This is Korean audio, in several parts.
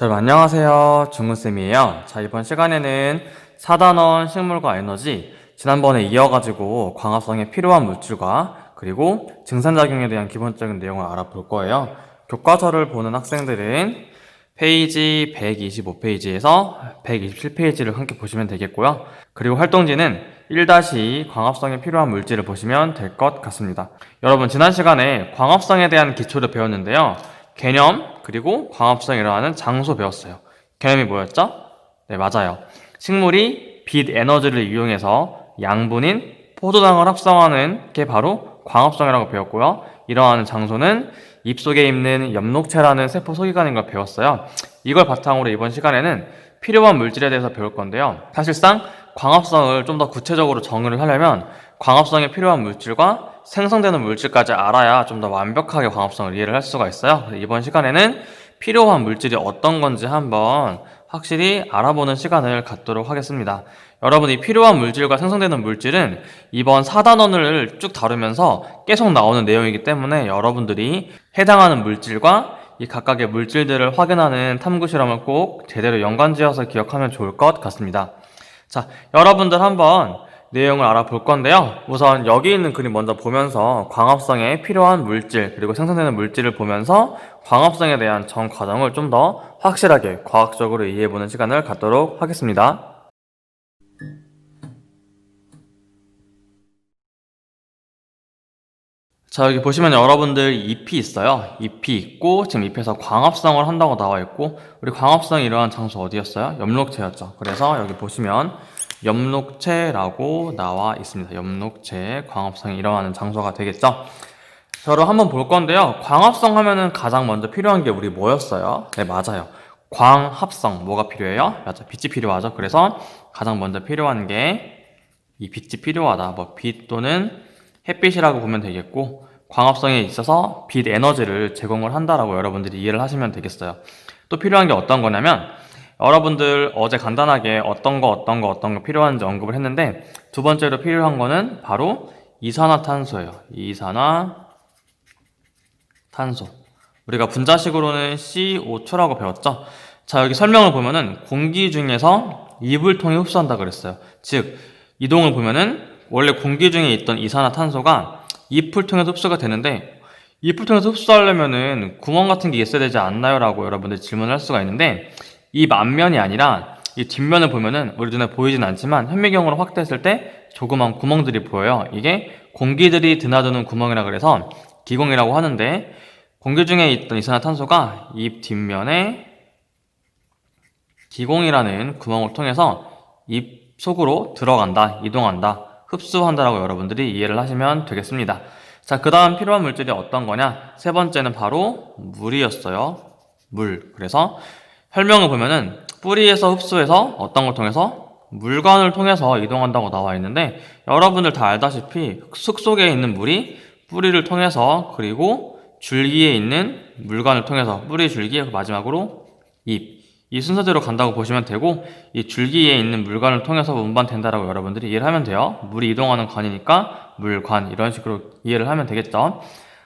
여러분 안녕하세요. 중근쌤이에요. 자, 이번 시간에는 4단원 식물과 에너지, 지난번에 이어가지고 광합성에 필요한 물질과 그리고 증산작용에 대한 기본적인 내용을 알아볼 거예요. 교과서를 보는 학생들은 페이지 125페이지에서 127페이지를 함께 보시면 되겠고요. 그리고 활동지는 1- 광합성에 필요한 물질을 보시면 될 것 같습니다. 여러분, 지난 시간에 광합성에 대한 기초를 배웠는데요. 개념, 그리고 광합성이 일어나는 장소 배웠어요. 개념이 뭐였죠? 네, 맞아요. 식물이 빛 에너지를 이용해서 양분인 포도당을 합성하는 게 바로 광합성이라고 배웠고요. 일어나는 장소는 잎속에 있는 엽록체라는 세포 소기관인 걸 배웠어요. 이걸 바탕으로 이번 시간에는 필요한 물질에 대해서 배울 건데요. 사실상 광합성을 좀 더 구체적으로 정의를 하려면 광합성에 필요한 물질과 생성되는 물질까지 알아야 좀 더 완벽하게 광합성을 이해를 할 수가 있어요. 이번 시간에는 필요한 물질이 어떤 건지 한번 확실히 알아보는 시간을 갖도록 하겠습니다. 여러분이 필요한 물질과 생성되는 물질은 이번 4단원을 쭉 다루면서 계속 나오는 내용이기 때문에 여러분들이 해당하는 물질과 이 각각의 물질들을 확인하는 탐구 실험을 꼭 제대로 연관지어서 기억하면 좋을 것 같습니다. 자, 여러분들 한번 내용을 알아볼 건데요. 우선 여기 있는 그림 먼저 보면서 광합성에 필요한 물질, 그리고 생성되는 물질을 보면서 광합성에 대한 전 과정을 좀 더 확실하게 과학적으로 이해해보는 시간을 갖도록 하겠습니다. 자, 여기 보시면 여러분들 잎이 있어요. 잎이 있고 지금 잎에서 광합성을 한다고 나와 있고, 우리 광합성이 일어난 장소 어디였어요? 엽록체였죠. 그래서 여기 보시면 엽록체라고 나와 있습니다. 엽록체, 광합성이 일어나는 장소가 되겠죠. 저를 한번 볼 건데요. 광합성 하면은 가장 먼저 필요한 게 우리 뭐였어요? 네, 맞아요. 광합성. 뭐가 필요해요? 맞아, 빛이 필요하죠. 그래서 가장 먼저 필요한 게 이 빛이 필요하다. 뭐 빛 또는 햇빛이라고 보면 되겠고, 광합성에 있어서 빛 에너지를 제공을 한다라고 여러분들이 이해를 하시면 되겠어요. 또 필요한 게 어떤 거냐면, 여러분들 어제 간단하게 어떤 거 필요한지 언급을 했는데, 두 번째로 필요한 거는 바로 이산화탄소예요. 이산화탄소. 우리가 분자식으로는 CO2라고 배웠죠? 자, 여기 설명을 보면은 공기 중에서 잎을 통해 흡수한다 그랬어요. 즉, 이동을 보면은 원래 공기 중에 있던 이산화탄소가 잎을 통해서 흡수가 되는데, 잎을 통해서 흡수하려면은 구멍 같은 게 있어야 되지 않나요? 라고 여러분들 질문을 할 수가 있는데, 잎 앞면이 아니라 이 뒷면을 보면은 우리 눈에 보이진 않지만 현미경으로 확대했을 때 조그만 구멍들이 보여요. 이게 공기들이 드나드는 구멍이라 그래서 기공이라고 하는데, 공기 중에 있던 이산화탄소가 잎 뒷면에 기공이라는 구멍을 통해서 잎 속으로 들어간다, 이동한다, 흡수한다라고 여러분들이 이해를 하시면 되겠습니다. 자, 그 다음 필요한 물질이 어떤 거냐? 세 번째는 바로 물이었어요. 물. 그래서 설명을 보면은 뿌리에서 흡수해서 어떤 걸 통해서? 물관을 통해서 이동한다고 나와 있는데, 여러분들 다 알다시피 흙 속에 있는 물이 뿌리를 통해서, 그리고 줄기에 있는 물관을 통해서, 뿌리 줄기, 마지막으로 잎, 이 순서대로 간다고 보시면 되고, 이 줄기에 있는 물관을 통해서 운반된다라고 여러분들이 이해를 하면 돼요. 물이 이동하는 관이니까 물관, 이런 식으로 이해를 하면 되겠죠.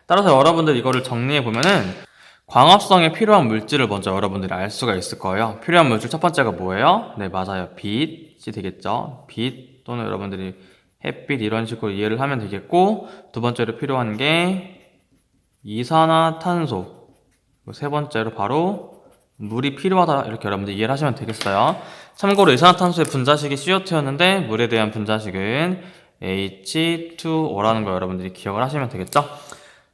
따라서 여러분들 이거를 정리해 보면은 광합성에 필요한 물질을 먼저 여러분들이 알 수가 있을 거예요. 필요한 물질 첫 번째가 뭐예요? 네, 맞아요. 빛이 되겠죠. 빛 또는 여러분들이 햇빛, 이런 식으로 이해를 하면 되겠고, 두 번째로 필요한 게 이산화탄소, 세 번째로 바로 물이 필요하다, 이렇게 여러분들 이해를 하시면 되겠어요. 참고로 이산화탄소의 분자식이 CO2였는데 물에 대한 분자식은 H2O라는 거 여러분들이 기억을 하시면 되겠죠.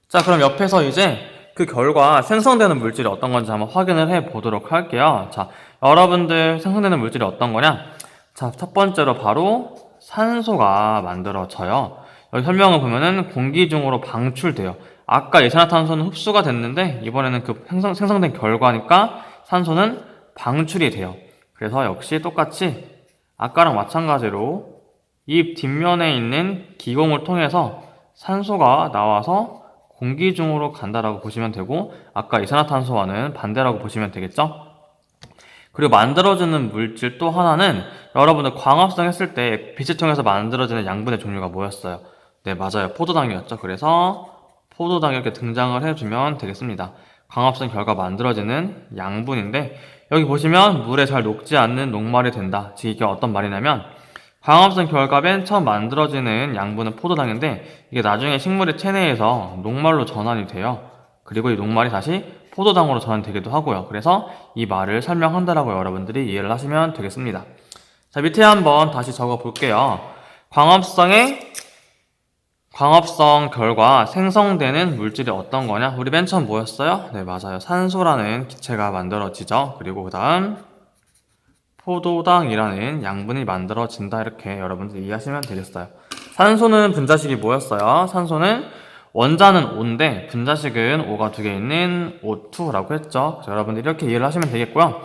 자, 그럼 옆에서 이제 그 결과 생성되는 물질이 어떤 건지 한번 확인을 해 보도록 할게요. 자, 여러분들 생성되는 물질이 어떤 거냐? 자, 첫 번째로 바로 산소가 만들어져요. 여기 설명을 보면은 공기 중으로 방출돼요. 아까 이산화탄소는 흡수가 됐는데, 이번에는 그 생성된 결과니까 산소는 방출이 돼요. 그래서 역시 똑같이 아까랑 마찬가지로 잎 뒷면에 있는 기공을 통해서 산소가 나와서 공기 중으로 간다라고 보시면 되고, 아까 이산화탄소와는 반대라고 보시면 되겠죠? 그리고 만들어지는 물질 또 하나는, 여러분들 광합성 했을 때 빛을 통해서 만들어지는 양분의 종류가 뭐였어요? 네, 맞아요. 포도당이었죠. 그래서 포도당 이렇게 등장을 해주면 되겠습니다. 광합성 결과 만들어지는 양분인데, 여기 보시면 물에 잘 녹지 않는 녹말이 된다. 즉 이게 어떤 말이냐면 광합성 결과 맨 처음 만들어지는 양분은 포도당인데 이게 나중에 식물의 체내에서 녹말로 전환이 돼요. 그리고 이 녹말이 다시 포도당으로 전환되기도 하고요. 그래서 이 말을 설명한다라고 여러분들이 이해를 하시면 되겠습니다. 자, 밑에 한번 다시 적어 볼게요. 광합성 결과 생성되는 물질이 어떤 거냐? 우리 맨 처음 뭐였어요? 네, 맞아요. 산소라는 기체가 만들어지죠. 그리고 그 다음 포도당이라는 양분이 만들어진다. 이렇게 여러분들 이해하시면 되겠어요. 산소는 분자식이 뭐였어요? 산소는 원자는 O인데 분자식은 O가 두 개 있는 O2라고 했죠. 그래서 여러분들 이렇게 이해를 하시면 되겠고요.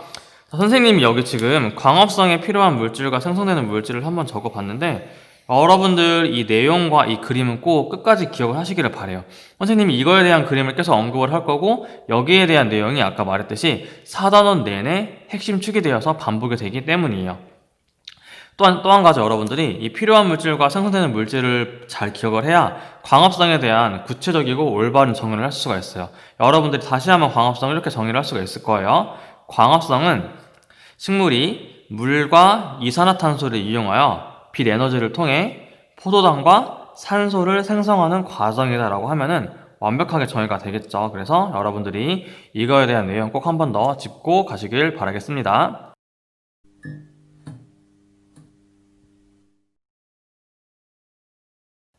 자, 선생님이 여기 지금 광합성에 필요한 물질과 생성되는 물질을 한번 적어봤는데 여러분들 이 내용과 이 그림은 꼭 끝까지 기억을 하시기를 바래요. 선생님이 이거에 대한 그림을 계속 언급을 할 거고 여기에 대한 내용이 아까 말했듯이 4단원 내내 핵심 축이 되어서 반복이 되기 때문이에요. 또 한 가지 여러분들이 이 필요한 물질과 생성되는 물질을 잘 기억을 해야 광합성에 대한 구체적이고 올바른 정의를 할 수가 있어요. 여러분들이 다시 한번 광합성을 이렇게 정의를 할 수가 있을 거예요. 광합성은 식물이 물과 이산화탄소를 이용하여 빛 에너지를 통해 포도당과 산소를 생성하는 과정이다라고 하면은 완벽하게 정의가 되겠죠. 그래서 여러분들이 이거에 대한 내용 꼭 한 번 더 짚고 가시길 바라겠습니다.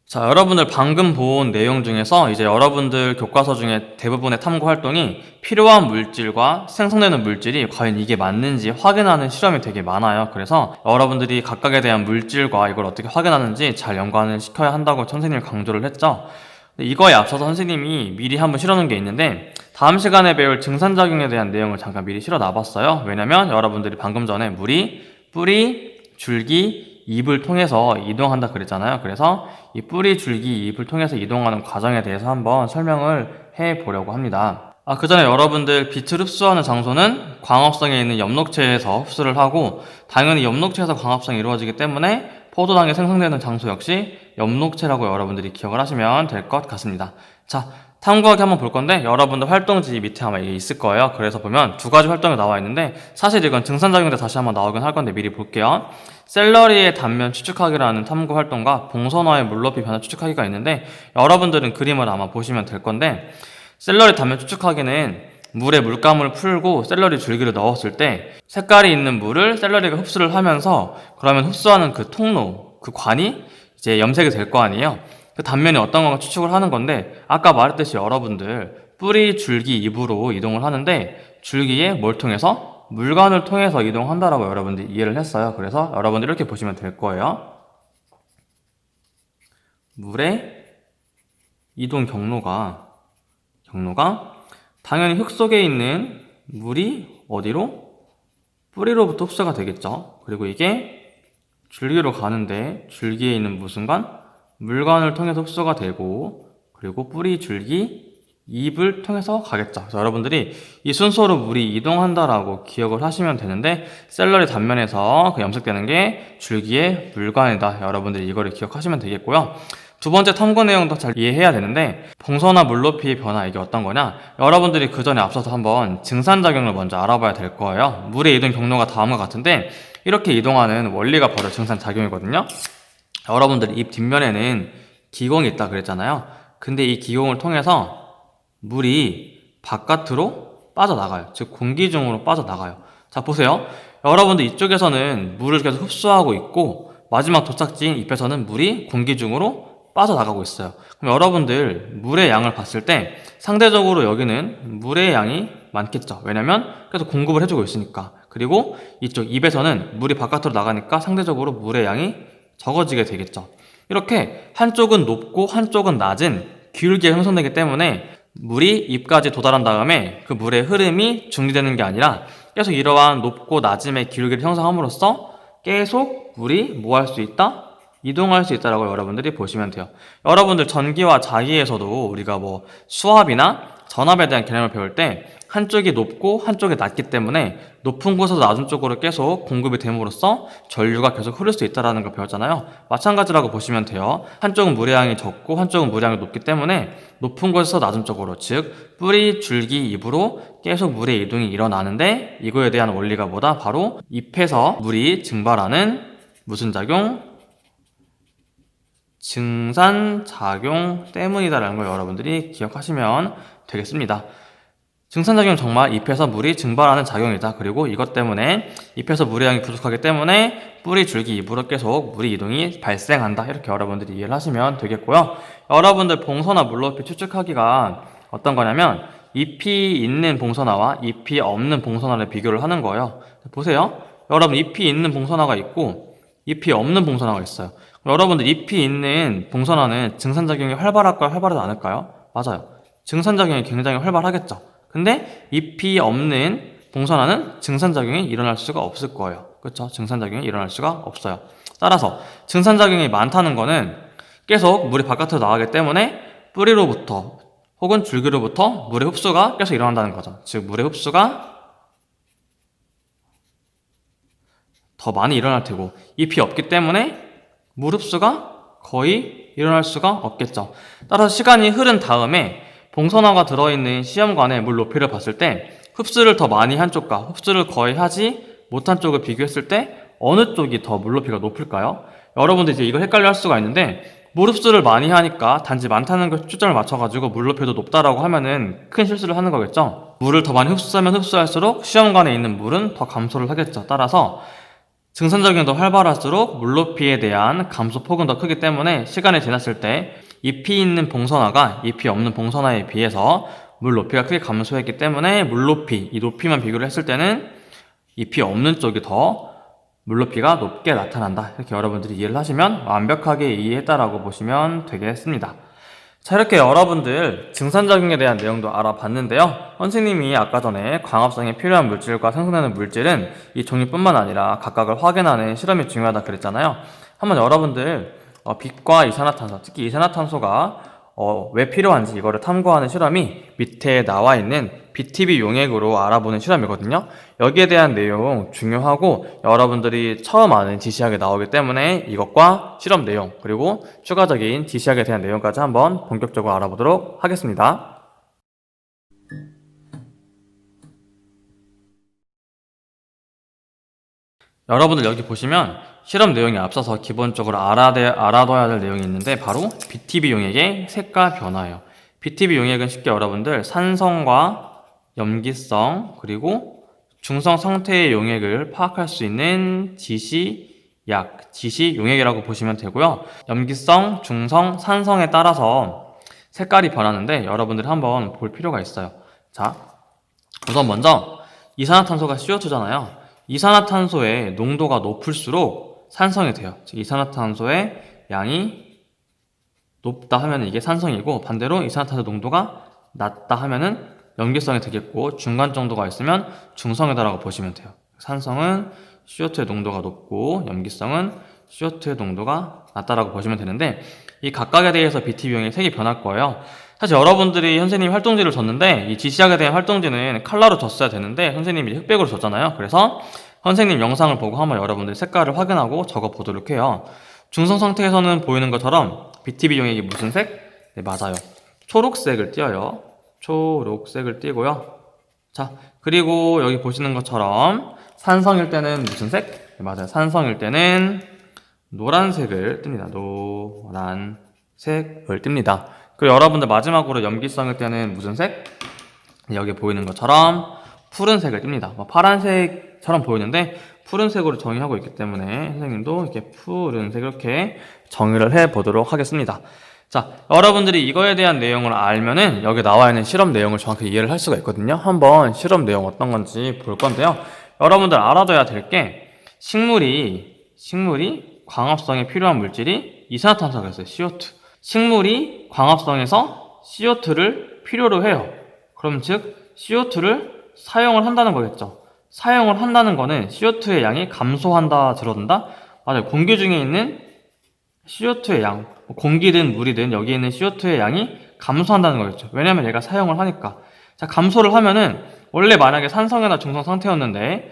자, 여러분들 방금 본 내용 중에서 이제 여러분들 교과서 중에 대부분의 탐구 활동이 필요한 물질과 생성되는 물질이 과연 이게 맞는지 확인하는 실험이 되게 많아요. 그래서 여러분들이 각각에 대한 물질과 이걸 어떻게 확인하는지 잘 연관을 시켜야 한다고 선생님이 강조를 했죠. 이거에 앞서서 선생님이 미리 한번 실어놓은 게 있는데 다음 시간에 배울 증산작용에 대한 내용을 잠깐 미리 실어 놔봤어요. 왜냐면 여러분들이 방금 전에 물이 뿌리, 줄기, 잎을 통해서 이동한다 그랬잖아요. 그래서 이 뿌리, 줄기, 잎을 통해서 이동하는 과정에 대해서 한번 설명을 해 보려고 합니다. 그 전에 여러분들 빛을 흡수하는 장소는 광합성에 있는 엽록체에서 흡수를 하고 당연히 엽록체에서 광합성이 이루어지기 때문에 포도당이 생성되는 장소 역시 엽록체라고 여러분들이 기억을 하시면 될 것 같습니다. 자, 탐구하기 한번 볼 건데 여러분들 활동지 밑에 아마 이게 있을 거예요. 그래서 보면 두 가지 활동이 나와 있는데 사실 이건 증산작용인데 다시 한번 나오긴 할 건데 미리 볼게요. 샐러리의 단면 추측하기라는 탐구 활동과 봉선화의 물높이 변화 추측하기가 있는데 여러분들은 그림을 아마 보시면 될 건데 샐러리 단면 추측하기는 물에 물감을 풀고 샐러리 줄기를 넣었을 때 색깔이 있는 물을 샐러리가 흡수를 하면서 그러면 흡수하는 그 통로, 그 관이 이제 염색이 될 거 아니에요. 그 단면이 어떤 건가 추측을 하는 건데 아까 말했듯이 여러분들 뿌리, 줄기, 잎으로 이동을 하는데 줄기에 뭘 통해서? 물관을 통해서 이동한다라고 여러분들이 이해를 했어요. 그래서 여러분들 이렇게 보시면 될 거예요. 물의 이동 경로가 당연히 흙 속에 있는 물이 어디로? 뿌리로부터 흡수가 되겠죠. 그리고 이게 줄기로 가는데 줄기에 있는 무슨 관? 물관을 통해서 흡수가 되고 그리고 뿌리, 줄기, 잎을 통해서 가겠죠. 그래서 여러분들이 이 순서로 물이 이동한다라고 기억을 하시면 되는데 샐러리 단면에서 그 염색되는 게 줄기의 물관이다. 여러분들이 이거를 기억하시면 되겠고요. 두 번째 탐구 내용도 잘 이해해야 되는데 봉선화 물높이의 변화 이게 어떤 거냐? 여러분들이 그 전에 앞서서 한번 증산작용을 먼저 알아봐야 될 거예요. 물의 이동 경로가 다음과 같은데 이렇게 이동하는 원리가 바로 증산작용이거든요. 여러분들 잎 뒷면에는 기공이 있다 그랬잖아요. 근데 이 기공을 통해서 물이 바깥으로 빠져나가요. 즉 공기 중으로 빠져나가요. 자, 보세요. 여러분들 이쪽에서는 물을 계속 흡수하고 있고 마지막 도착지인 잎에서는 물이 공기 중으로 빠져나가고 있어요. 그럼 여러분들 물의 양을 봤을 때 상대적으로 여기는 물의 양이 많겠죠. 왜냐면 계속 공급을 해주고 있으니까. 그리고 이쪽 잎에서는 물이 바깥으로 나가니까 상대적으로 물의 양이 적어지게 되겠죠. 이렇게 한쪽은 높고 한쪽은 낮은 기울기가 형성되기 때문에 물이 잎까지 도달한 다음에 그 물의 흐름이 중지되는 게 아니라 계속 이러한 높고 낮음의 기울기를 형성함으로써 계속 물이 뭐 할 수 있다? 이동할 수 있다라고 여러분들이 보시면 돼요. 여러분들 전기와 자기에서도 우리가 뭐 수압이나 전압에 대한 개념을 배울 때 한쪽이 높고 한쪽이 낮기 때문에 높은 곳에서 낮은 쪽으로 계속 공급이 됨으로써 전류가 계속 흐를 수 있다는 걸 배웠잖아요. 마찬가지라고 보시면 돼요. 한쪽은 물의 양이 적고 한쪽은 물의 양이 높기 때문에 높은 곳에서 낮은 쪽으로, 즉 뿌리, 줄기, 잎으로 계속 물의 이동이 일어나는데, 이거에 대한 원리가 뭐다? 바로 잎에서 물이 증발하는 무슨 작용? 증산작용 때문이다라는 걸 여러분들이 기억하시면 되겠습니다. 증산작용은 정말 잎에서 물이 증발하는 작용이다. 그리고 이것 때문에 잎에서 물의 양이 부족하기 때문에 뿌리, 줄기, 잎으로 계속 물의 이동이 발생한다. 이렇게 여러분들이 이해를 하시면 되겠고요. 여러분들 봉선화 물높이 추측하기가 어떤 거냐면, 잎이 있는 봉선화와 잎이 없는 봉선화를 비교를 하는 거예요. 보세요. 여러분, 잎이 있는 봉선화가 있고 잎이 없는 봉선화가 있어요. 여러분들, 잎이 있는 봉선화는 증산작용이 활발할까요? 활발하지 않을까요? 맞아요. 증산작용이 굉장히 활발하겠죠. 근데 잎이 없는 봉선화는 증산작용이 일어날 수가 없을 거예요. 그렇죠? 증산작용이 일어날 수가 없어요. 따라서 증산작용이 많다는 거는 계속 물이 바깥으로 나가기 때문에 뿌리로부터 혹은 줄기로부터 물의 흡수가 계속 일어난다는 거죠. 즉 물의 흡수가 더 많이 일어날 테고, 잎이 없기 때문에 물 흡수가 거의 일어날 수가 없겠죠. 따라서 시간이 흐른 다음에 봉선화가 들어있는 시험관의 물 높이를 봤을 때 흡수를 더 많이 한 쪽과 흡수를 거의 하지 못한 쪽을 비교했을 때 어느 쪽이 더 물 높이가 높을까요? 여러분들 이제 이걸 헷갈려 할 수가 있는데, 물 흡수를 많이 하니까 단지 많다는 걸 초점을 맞춰가지고 물 높이도 높다라고 하면은 큰 실수를 하는 거겠죠. 물을 더 많이 흡수하면 흡수할수록 시험관에 있는 물은 더 감소를 하겠죠. 따라서 증산작용이 더 활발할수록 물높이에 대한 감소폭은 더 크기 때문에 시간이 지났을 때 잎이 있는 봉선화가 잎이 없는 봉선화에 비해서 물높이가 크게 감소했기 때문에 물높이, 이 높이만 비교를 했을 때는 잎이 없는 쪽이 더 물높이가 높게 나타난다. 이렇게 여러분들이 이해를 하시면 완벽하게 이해했다라고 보시면 되겠습니다. 자, 이렇게 여러분들 증산작용에 대한 내용도 알아봤는데요. 선생님이 아까 전에 광합성에 필요한 물질과 생성되는 물질은 이 종류뿐만 아니라 각각을 확인하는 실험이 중요하다 그랬잖아요. 한번 여러분들 빛과 이산화탄소, 특히 이산화탄소가 왜 필요한지 이거를 탐구하는 실험이 밑에 나와 있는 BTB 용액으로 알아보는 실험이거든요. 여기에 대한 내용 중요하고 여러분들이 처음 아는 지시학에 나오기 때문에 이것과 실험 내용, 그리고 추가적인 지시학에 대한 내용까지 한번 본격적으로 알아보도록 하겠습니다. 여러분들 여기 보시면 실험 내용에 앞서서 기본적으로 알아둬야 될 내용이 있는데, 바로 BTB 용액의 색깔 변화예요. BTB 용액은 쉽게 여러분들 산성과 염기성 그리고 중성 상태의 용액을 파악할 수 있는 지시약, 지시용액이라고 보시면 되고요. 염기성, 중성, 산성에 따라서 색깔이 변하는데 여러분들이 한번 볼 필요가 있어요. 자, 우선 먼저 이산화탄소가 CO2잖아요. 이산화탄소의 농도가 높을수록 산성이 돼요. 즉 이산화탄소의 양이 높다 하면 이게 산성이고, 반대로 이산화탄소 농도가 낮다 하면은 염기성이 되겠고, 중간 정도가 있으면 중성이다라고 보시면 돼요. 산성은 CO2의 농도가 높고 염기성은 CO2의 농도가 낮다라고 보시면 되는데, 이 각각에 대해서 BTB용의 색이 변할 거예요. 사실 여러분들이 선생님이 활동지를 줬는데 이 지시학에 대한 활동지는 컬러로 줬어야 되는데 선생님이 흑백으로 줬잖아요. 그래서 선생님 영상을 보고 한번 여러분들 색깔을 확인하고 적어 보도록 해요. 중성 상태에서는 보이는 것처럼 BTB 용액이 무슨 색? 네, 맞아요. 초록색을 띄어요. 초록색을 띄고요. 자, 그리고 여기 보시는 것처럼 산성일 때는 무슨 색? 네, 맞아요. 산성일 때는 노란색을 띱니다. 노란색을 띱니다. 그리고 여러분들 마지막으로 염기성일 때는 무슨 색? 여기 보이는 것처럼 푸른색을 띱니다. 파란색처럼 보이는데 푸른색으로 정의하고 있기 때문에 선생님도 이렇게 푸른색 이렇게 정의를 해 보도록 하겠습니다. 자, 여러분들이 이거에 대한 내용을 알면은 여기 나와 있는 실험 내용을 정확히 이해를 할 수가 있거든요. 한번 실험 내용 어떤 건지 볼 건데요. 여러분들 알아둬야 될 게, 식물이 광합성에 필요한 물질이 이산화탄소가 있어요. CO2. 식물이 광합성에서 CO2를 필요로 해요. 그럼 즉 CO2를 사용을 한다는 거겠죠. 사용을 한다는 거는 CO2의 양이 감소한다, 줄어든다? 맞아요. 공기 중에 있는 CO2의 양, 공기든 물이든 여기에 있는 CO2의 양이 감소한다는 거겠죠. 왜냐면 얘가 사용을 하니까. 자, 감소를 하면은 원래 만약에 산성이나 중성 상태였는데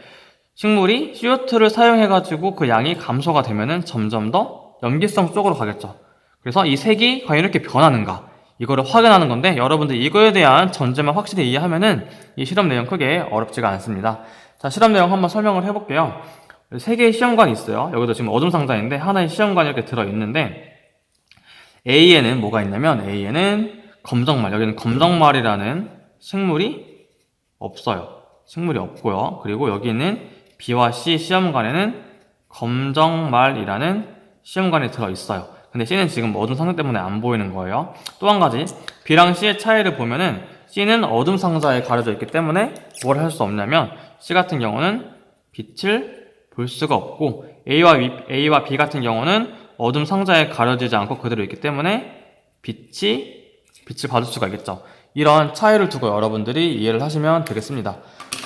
식물이 CO2를 사용해가지고 그 양이 감소가 되면은 점점 더 염기성 쪽으로 가겠죠. 그래서 이 색이 과연 이렇게 변하는가? 이거를 확인하는 건데 여러분들 이거에 대한 전제만 확실히 이해하면은 이 실험 내용 크게 어렵지가 않습니다. 자, 실험 내용 한번 설명을 해볼게요. 세 개의 시험관이 있어요. 여기도 지금 어둠 상자인데 하나의 시험관이 이렇게 들어있는데 A에는 뭐가 있냐면 A에는 검정말, 여기는 검정말이라는 식물이 없어요. 식물이 없고요. 그리고 여기는 B와 C 시험관에는 검정말이라는 시험관이 들어있어요. 근데 C는 지금 어둠 상자 때문에 안 보이는 거예요. 또 한 가지, B랑 C의 차이를 보면은 C는 어둠 상자에 가려져 있기 때문에 뭘 할 수 없냐면 C 같은 경우는 빛을 볼 수가 없고 A와 B 같은 경우는 어둠 상자에 가려지지 않고 그대로 있기 때문에 빛을 받을 수가 있겠죠. 이런 차이를 두고 여러분들이 이해를 하시면 되겠습니다.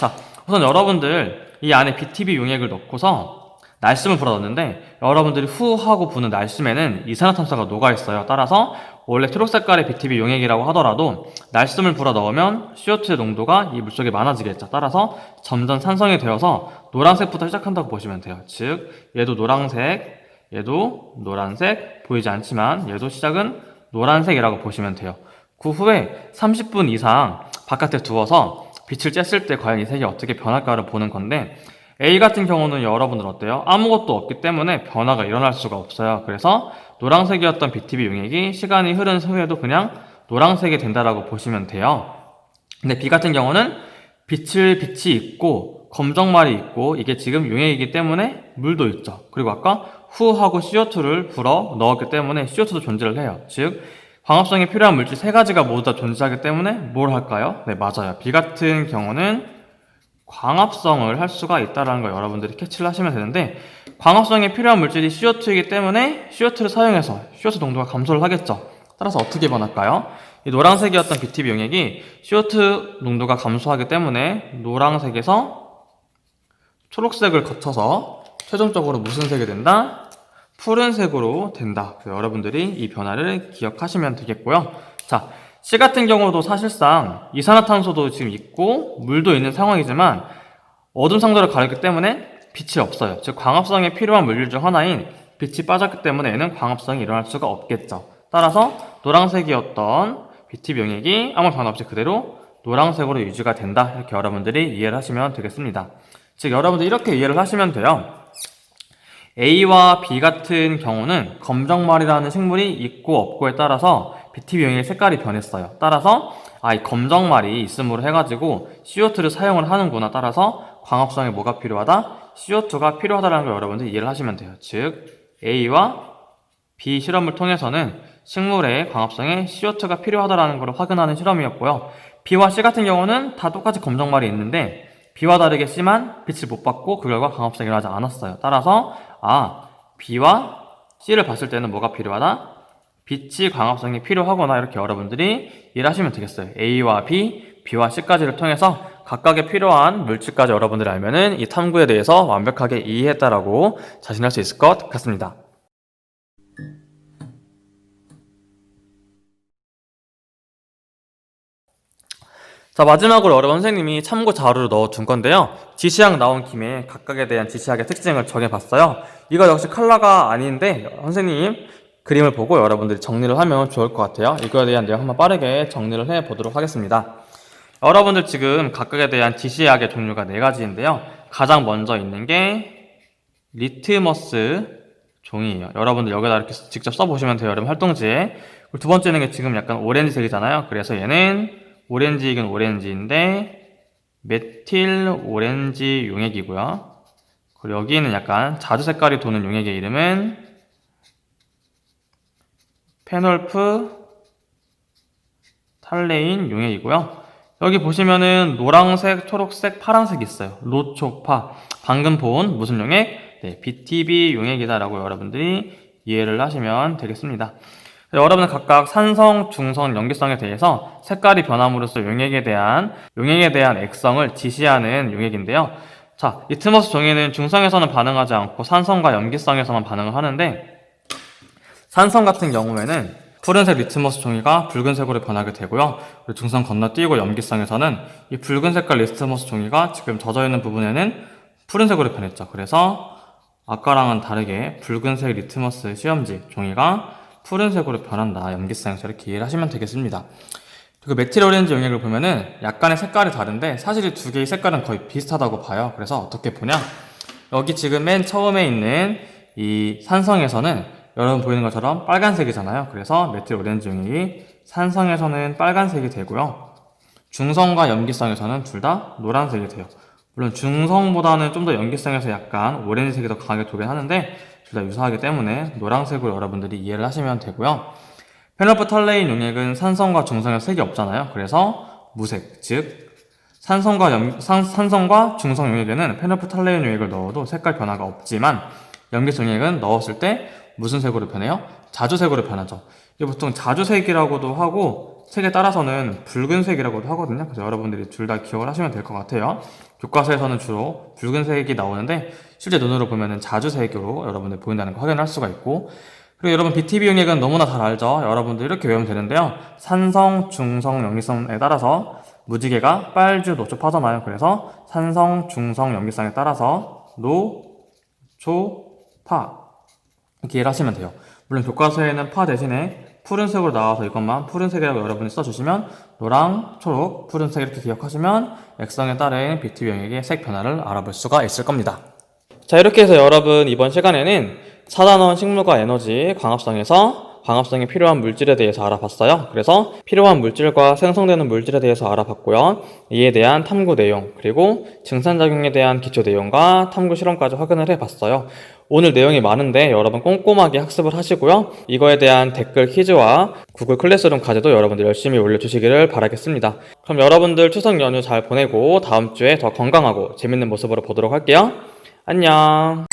자, 우선 여러분들 이 안에 BTB 용액을 넣고서 날심을 불어넣는데 여러분들이 후 하고 부는 날심에는 이산화탄소가 녹아있어요. 따라서 원래 초록 색깔의 BTB 용액이라고 하더라도 날심을 불어넣으면 CO2의 농도가 이 물속에 많아지겠죠. 따라서 점점 산성이 되어서 노란색부터 시작한다고 보시면 돼요. 즉 얘도 노란색, 얘도 노란색, 보이지 않지만 얘도 시작은 노란색이라고 보시면 돼요. 그 후에 30분 이상 바깥에 두어서 빛을 쬐을 때 과연 이 색이 어떻게 변할까를 보는 건데 A 같은 경우는 여러분들 어때요? 아무것도 없기 때문에 변화가 일어날 수가 없어요. 그래서 노란색이었던 BTB 용액이 시간이 흐른 후에도 그냥 노란색이 된다라고 보시면 돼요. 근데 B 같은 경우는 빛이 있고 검정말이 있고 이게 지금 용액이기 때문에 물도 있죠. 그리고 아까 후하고 CO2를 불어 넣었기 때문에 CO2도 존재를 해요. 즉 광합성에 필요한 물질 세 가지가 모두 다 존재하기 때문에 뭘 할까요? 네, 맞아요. B 같은 경우는 광합성을 할 수가 있다는 걸 여러분들이 캐치를 하시면 되는데 광합성에 필요한 물질이 CO2이기 때문에 CO2를 사용해서 CO2 농도가 감소를 하겠죠. 따라서 어떻게 변할까요? 이 노란색이었던 BTB 용액이 CO2 농도가 감소하기 때문에 노란색에서 초록색을 거쳐서 최종적으로 무슨 색이 된다? 푸른색으로 된다. 여러분들이 이 변화를 기억하시면 되겠고요. 자, C 같은 경우도 사실상 이산화탄소도 지금 있고 물도 있는 상황이지만 어둠 상자를 가렸기 때문에 빛이 없어요. 즉 광합성에 필요한 물질 중 하나인 빛이 빠졌기 때문에 얘는 광합성이 일어날 수가 없겠죠. 따라서 노란색이었던 BTB 용액이 아무 변화 없이 그대로 노란색으로 유지가 된다. 이렇게 여러분들이 이해를 하시면 되겠습니다. 즉 여러분들 이렇게 이해를 하시면 돼요. A와 B 같은 경우는 검정말이라는 식물이 있고 없고에 따라서 BTB 용액의 색깔이 변했어요. 따라서 이 검정말이 있음으로 해가지고 CO2를 사용을 하는구나. 따라서 광합성에 뭐가 필요하다? CO2가 필요하다는 걸 여러분들이 이해를 하시면 돼요. 즉 A와 B 실험을 통해서는 식물의 광합성에 CO2가 필요하다는 걸 확인하는 실험이었고요. B와 C 같은 경우는 다 똑같이 검정말이 있는데 B와 다르게 C만 빛을 못 받고 그 결과 광합성이 일어나지 않았어요. 따라서 B와 C를 봤을 때는 뭐가 필요하다? 빛이 광합성이 필요하거나 이렇게 여러분들이 이해를 하시면 되겠어요. A와 B, B와 C까지를 통해서 각각의 필요한 물질까지 여러분들이 알면은 이 탐구에 대해서 완벽하게 이해했다라고 자신할 수 있을 것 같습니다. 자, 마지막으로 여러분 선생님이 참고 자료를 넣어둔 건데요. 지시학 나온 김에 각각에 대한 지시학의 특징을 정해봤어요. 이거 역시 컬러가 아닌데 선생님 그림을 보고 여러분들이 정리를 하면 좋을 것 같아요. 이거에 대한 내용 한번 빠르게 정리를 해보도록 하겠습니다. 여러분들 지금 각각에 대한 지시학의 종류가 4가지인데요. 가장 먼저 있는 게 리트머스 종이에요. 여러분들 여기다 이렇게 직접 써보시면 돼요. 여러분 활동지에. 그리고 두 번째는 게 지금 약간 오렌지색이잖아요. 그래서 얘는 오렌지이긴 오렌지인데 메틸 오렌지 용액이고요. 그리고 여기는 약간 자주 색깔이 도는 용액의 이름은 페놀프 탈레인 용액이고요. 여기 보시면은 노란색, 초록색, 파란색이 있어요. 로초파. 방금 본 무슨 용액? 네, BTB 용액이다라고 여러분들이 이해를 하시면 되겠습니다. 여러분은 각각 산성, 중성, 염기성에 대해서 색깔이 변함으로써 용액에 대한 액성을 지시하는 용액인데요. 자, 리트머스 종이는 중성에서는 반응하지 않고 산성과 염기성에서만 반응을 하는데 산성 같은 경우에는 푸른색 리트머스 종이가 붉은색으로 변하게 되고요. 그리고 중성 건너뛰고 염기성에서는 이 붉은 색깔 리트머스 종이가 지금 젖어있는 부분에는 푸른색으로 변했죠. 그래서 아까랑은 다르게 붉은색 리트머스 시험지 종이가 푸른색으로 변한다. 염기성에서 이렇게 이해를 하시면 되겠습니다. 그리고 메틸 오렌지 용액을 보면은 약간의 색깔이 다른데 사실 이 두 개의 색깔은 거의 비슷하다고 봐요. 그래서 어떻게 보냐, 여기 지금 맨 처음에 있는 이 산성에서는 여러분 보이는 것처럼 빨간색이잖아요. 그래서 메틸 오렌지 용액이 산성에서는 빨간색이 되고요. 중성과 염기성에서는 둘 다 노란색이 돼요. 물론 중성보다는 좀 더 염기성에서 약간 오렌지색이 더 강하게 돌긴 하는데 둘 다 유사하기 때문에 노란색으로 여러분들이 이해를 하시면 되고요. 페놀프탈레인 용액은 산성과 중성에 색이 없잖아요. 그래서 무색, 즉 산성과 중성 용액에는 페놀프탈레인 용액을 넣어도 색깔 변화가 없지만 염기성 용액은 넣었을 때 무슨 색으로 변해요? 자주색으로 변하죠. 이게 보통 자주색이라고도 하고 색에 따라서는 붉은색이라고도 하거든요. 그래서 여러분들이 둘 다 기억을 하시면 될 것 같아요. 교과서에서는 주로 붉은색이 나오는데 실제 눈으로 보면은 자주색으로 여러분들 보인다는 거 확인할 수가 있고, 그리고 여러분 BTB 용액은 너무나 잘 알죠. 여러분들 이렇게 외우면 되는데요. 산성, 중성, 염기성에 따라서 무지개가 빨주, 노초, 파잖아요. 그래서 산성, 중성, 염기성에 따라서 노, 초, 파 이렇게 이해를 하시면 돼요. 물론 교과서에는 파 대신에 푸른색으로 나와서 이것만 푸른색이라고 여러분이 써주시면 노랑, 초록, 푸른색 이렇게 기억하시면 액성에 따른 BTB 용액의 색 변화를 알아볼 수가 있을 겁니다. 자, 이렇게 해서 여러분 이번 시간에는 4단원 식물과 에너지 광합성에서 광합성에 필요한 물질에 대해서 알아봤어요. 그래서 필요한 물질과 생성되는 물질에 대해서 알아봤고요. 이에 대한 탐구 내용, 그리고 증산작용에 대한 기초 내용과 탐구 실험까지 확인을 해봤어요. 오늘 내용이 많은데 여러분 꼼꼼하게 학습을 하시고요. 이거에 대한 댓글 퀴즈와 구글 클래스룸 과제도 여러분들 열심히 올려주시기를 바라겠습니다. 그럼 여러분들 추석 연휴 잘 보내고 다음 주에 더 건강하고 재밌는 모습으로 보도록 할게요. 안녕.